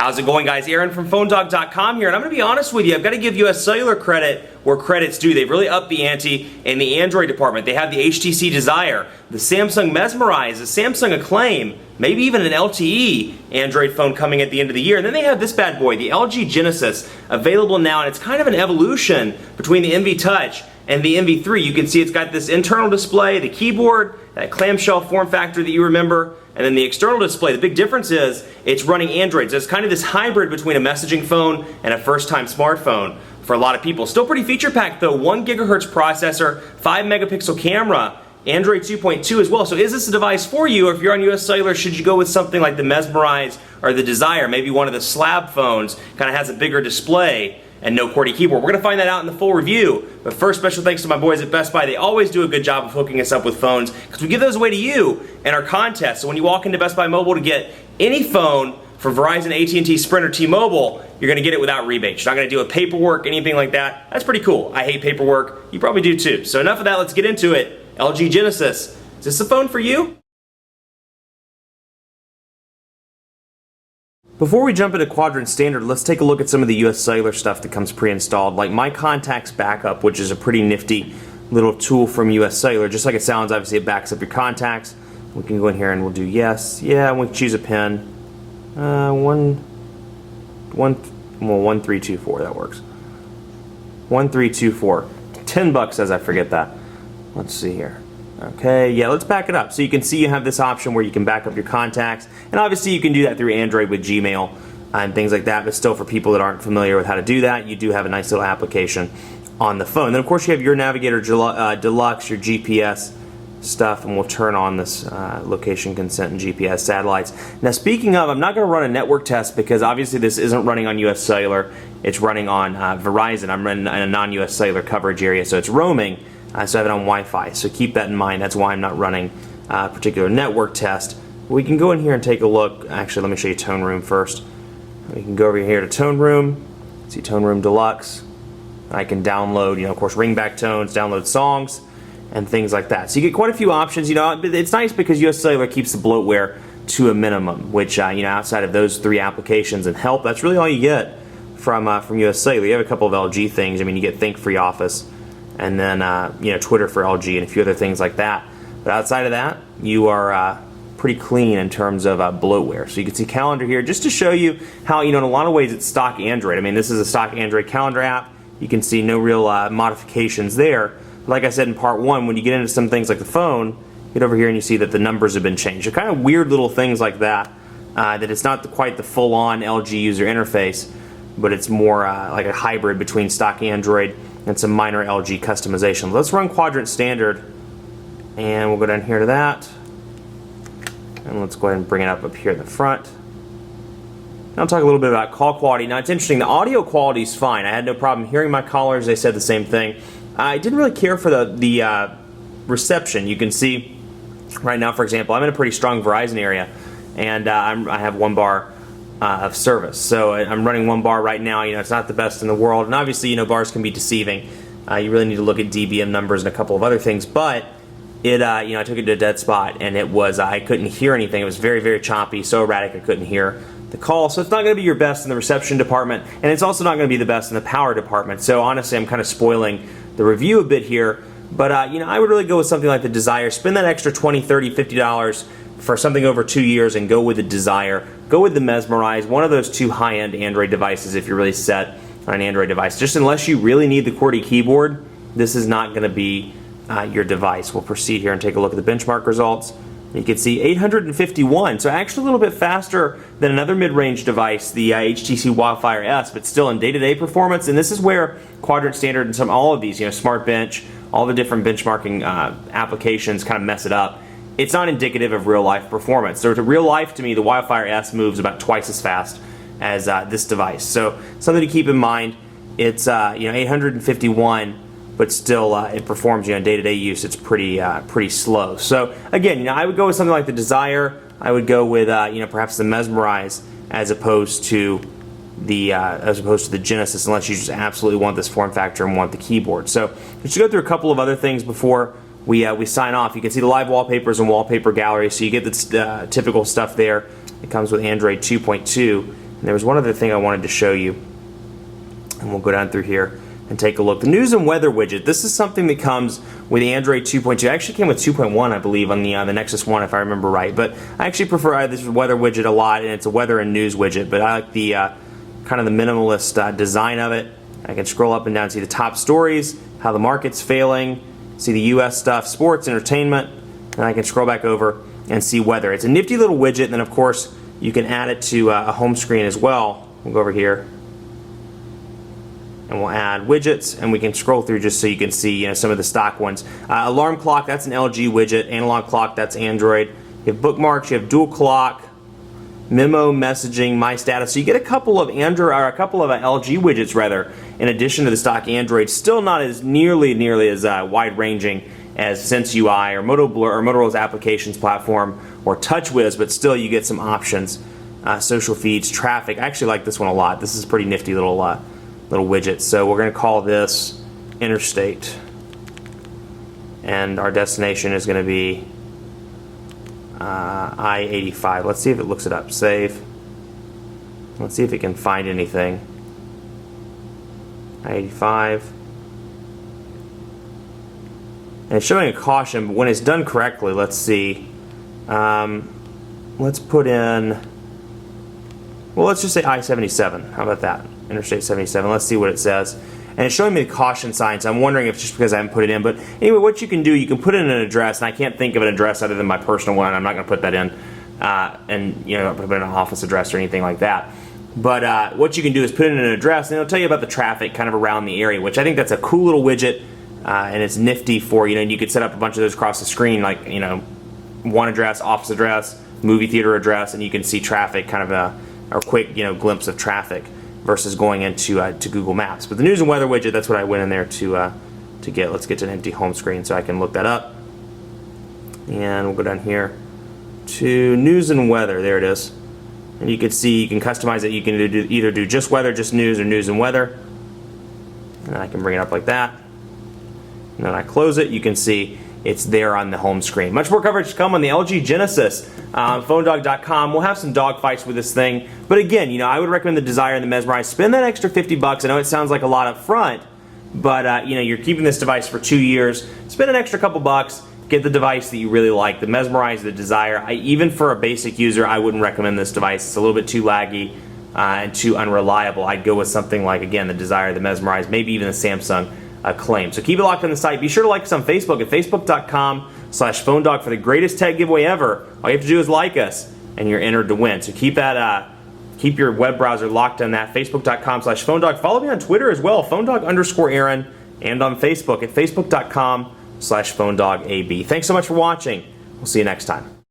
How's it going, guys? Aaron from PhoneDog.com here, and I'm going to be honest with you. I've got to give US Cellular credit where credit's due. They've really upped the ante in the Android department. They have the HTC Desire, the Samsung Mesmerize, the Samsung Acclaim, maybe even an LTE Android phone coming at the end of the year. And then they have this bad boy, the LG Genesis, available now, and it's kind of an evolution between the MV Touch and the MV3. You can see it's got this internal display, the keyboard, that clamshell form factor that you remember, and then the external display. The big difference is it's running Android. So it's kind of this hybrid between a messaging phone and a first-time smartphone for a lot of people. Still pretty feature-packed though. 1 gigahertz processor, 5 megapixel camera, Android 2.2 as well. So is this a device for you? Or if you're on US Cellular, should you go with something like the Mesmerize or the Desire? Maybe one of the slab phones kind of has a bigger display and no QWERTY keyboard. We're going to find that out in the full review. But first, special thanks to my boys at Best Buy. They always do a good job of hooking us up with phones because we give those away to you in our contest. So when you walk into Best Buy Mobile to get any phone for Verizon, AT&T, Sprint, or T-Mobile, you're going to get it without rebates. You're not going to deal with paperwork, anything like that. That's pretty cool. I hate paperwork. You probably do too. So enough of that. Let's get into it. LG Genesis. Is this a phone for you? Before we jump into Quadrant Standard, let's take a look at some of the US Cellular stuff that comes pre-installed, like My Contacts Backup, which is a pretty nifty little tool from US Cellular. Just like it sounds, obviously it backs up your contacts. We can go in here and we'll do yes, yeah, and we can choose a pin. 1324, that works. 1324. $10 says I forget that. Let's see here. Okay, yeah, let's back it up. So you can see you have this option where you can back up your contacts, and obviously you can do that through Android with Gmail and things like that, but still for people that aren't familiar with how to do that, you do have a nice little application on the phone. Then of course you have your Navigator Deluxe, your GPS stuff, and we'll turn on this location consent and GPS satellites. Now speaking of, I'm not going to run a network test because obviously this isn't running on US Cellular, it's running on Verizon. I'm running in a non-US Cellular coverage area, so it's roaming. So I have it on Wi-Fi, so keep that in mind. That's why I'm not running a particular network test. We can go in here and take a look. Actually, let me show you Tone Room first. We can go over here to Tone Room, see Tone Room Deluxe. I can download, of course, ringback tones, download songs, and things like that. So you get quite a few options. It's nice because US Cellular keeps the bloatware to a minimum, which, outside of those 3 applications and help, that's really all you get from US Cellular. You have a couple of LG things. You get Think Free Office, and then Twitter for LG and a few other things like that. But outside of that, you are pretty clean in terms of bloatware. So you can see Calendar here just to show you how, in a lot of ways it's stock Android. This is a stock Android calendar app. You can see no real modifications there. But like I said in part 1, when you get into some things like the phone, get over here and you see that the numbers have been changed. They're kind of weird little things like that, that it's not quite the full-on LG user interface, but it's more like a hybrid between stock Android and some minor LG customization. Let's run Quadrant Standard, and we'll go down here to that, and let's go ahead and bring it up here in the front. Now I'll talk a little bit about call quality. Now it's interesting, the audio quality is fine. I had no problem hearing my callers. They said the same thing. I didn't really care for the reception. You can see right now, for example, I'm in a pretty strong Verizon area, and I have 1 bar of service. So I'm running 1 bar right now. It's not the best in the world, and obviously bars can be deceiving. You really need to look at DBM numbers and a couple of other things, but it I took it to a dead spot, and it was I couldn't hear anything. It was very, very choppy, so erratic I couldn't hear the call. So it's not going to be your best in the reception department, and it's also not going to be the best in the power department. So honestly, I'm kind of spoiling the review a bit here, but I would really go with something like the Desire. Spend that extra $20, $30, $50 for something over 2 years and go with the Desire. Go with the Mesmerize, one of those 2 high-end Android devices if you're really set on an Android device. Just unless you really need the QWERTY keyboard, this is not going to be your device. We'll proceed here and take a look at the benchmark results. You can see 851, so actually a little bit faster than another mid-range device, the HTC Wildfire S, but still in day-to-day performance. And this is where Quadrant Standard and all of these, Smart Bench, all the different benchmarking applications kind of mess it up. It's not indicative of real-life performance. So to real life, to me, the Wildfire S moves about twice as fast as this device. So something to keep in mind. It's 851, but still it performs in day-to-day use. It's pretty slow. So again, I would go with something like the Desire. I would go with perhaps the Mesmerize as opposed to the Genesis, unless you just absolutely want this form factor and want the keyboard. So we should go through a couple of other things before we sign off. You can see the live wallpapers and wallpaper gallery, so you get the typical stuff there. It comes with Android 2.2. And there was one other thing I wanted to show you, and we'll go down through here and take a look. The news and weather widget. This is something that comes with Android 2.2. Actually came with 2.1, I believe, on the Nexus 1, if I remember right. But I actually prefer this weather widget a lot, and it's a weather and news widget. But I like the kind of the minimalist design of it. I can scroll up and down, see the top stories, how the market's failing, see the U.S. stuff, sports, entertainment, and I can scroll back over and see weather. It's a nifty little widget, and then of course you can add it to a home screen as well. We'll go over here and we'll add widgets, and we can scroll through just so you can see some of the stock ones. Alarm clock, that's an LG widget. Analog clock, that's Android. You have bookmarks, you have dual clock, memo, messaging, my status. So you get a couple of Android, or a couple of LG widgets rather, in addition to the stock Android. Still not as nearly as wide-ranging as Sense UI or Motorola's applications platform or TouchWiz, but still you get some options. Social feeds, traffic. I actually like this one a lot. This is a pretty nifty little widget. So we're going to call this Interstate, and our destination is going to be I-85. Let's see if it looks it up. Save. Let's see if it can find anything. I-85. And it's showing a caution, but when it's done correctly, let's see. Let's put in, well, let's just say I-77. How about that? Interstate 77. Let's see what it says. And it's showing me the caution sign, so I'm wondering if it's just because I haven't put it in. But anyway, what you can do, you can put in an address, and I can't think of an address other than my personal one. I'm not going to put that in, and put in an office address or anything like that. But what you can do is put in an address, and it'll tell you about the traffic kind of around the area, which I think that's a cool little widget, and it's nifty for, and you could set up a bunch of those across the screen, like, one address, office address, movie theater address, and you can see traffic, kind of a quick, glimpse of traffic, versus going into to Google Maps. But the news and weather widget, that's what I went in there to get. Let's get to an empty home screen so I can look that up. And we'll go down here to news and weather. There it is. And you can see, you can customize it. You can either do just weather, just news, or news and weather. And I can bring it up like that. And then I close it. You can see it's there on the home screen. Much more coverage to come on the LG Genesis. PhoneDog.com. We'll have some dog fights with this thing. But again, I would recommend the Desire and the Mesmerize. Spend that extra $50. I know it sounds like a lot up front, but you're keeping this device for 2 years. Spend an extra couple bucks. Get the device that you really like. The Mesmerize, the Desire. Even for a basic user, I wouldn't recommend this device. It's a little bit too laggy and too unreliable. I'd go with something like, again, the Desire, the Mesmerize, maybe even the Samsung Claim. So keep it locked on the site. Be sure to like us on Facebook at facebook.com/PhoneDog for the greatest tech giveaway ever. All you have to do is like us, and you're entered to win. So keep that, keep your web browser locked on that. Facebook.com/PhoneDog. Follow me on Twitter as well, PhoneDog_Aaron, and on Facebook at Facebook.com/PhoneDogAB. Thanks so much for watching. We'll see you next time.